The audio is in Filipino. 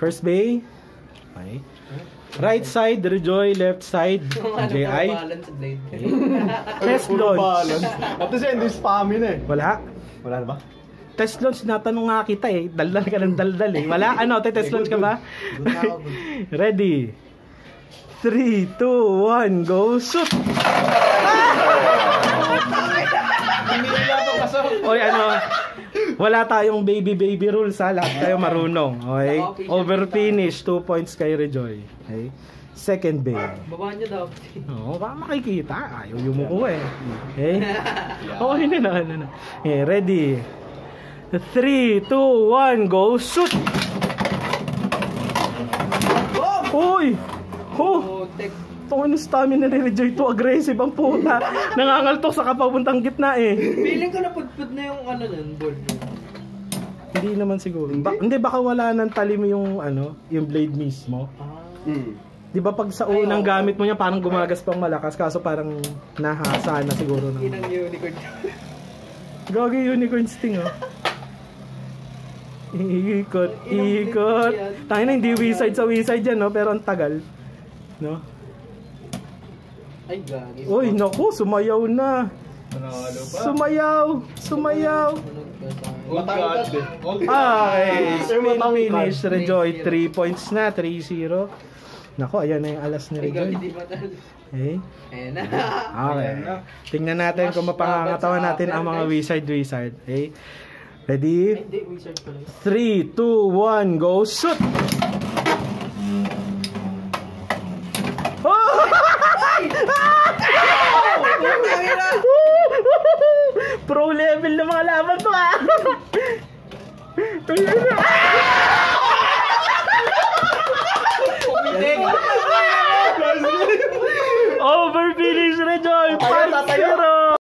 First bay. Okay. Right side, Rejoy. Left side, JI. Test launch. At the end, this spammy na eh. Wala. Wala na ba? Test launch, natanong nga kita eh. Daldal ka ng daldal eh. Wala? Ano? Test launch ka ba? Ready? 3, 2, 1, go! Shoot! Oy, ano? Wala tayong baby rules ha. Lahat tayo marunong. Okay? Over finish, 2 points kay Rejoy. Okay? Second bay. Baba niyo daw. Oo, baka makikita. Ayaw yumuko eh. Okay? Okay na. Okay, ready? 3, 2, 1, go! Shoot! Uy! Oh! Ito ano stamina ni Rejoy to, aggressive ang puta. Nangangaltok sa kapapuntang gitna eh. Feeling ko napudpud na yung ano nun, board. Hindi naman siguro. Hindi, baka wala nang talim yung ano, yung blade mismo. Di ba pag sa unang gamit mo niya parang gumagas pang malakas, kaso parang nahasa na siguro. Inang unicorn. Gagi unicorn sting oh. Ikot. Tangina na, hindi wizard sa wizard yan no, pero ang tagal. No? Ay, gagi. Uy, naku, sumayaw na. Sumayaw. Okay, spin finish. Rejoy, 3 points na, 3-0. Naku, ayan na yung alas ni Rejoy. Okay. Okay. Tingnan natin kung mapangangatawan natin ang mga wizard. Okay. Ready? 3, 2, 1, go shoot! Pro level na mga laban to ah! Over finish Rejoy! 5-0!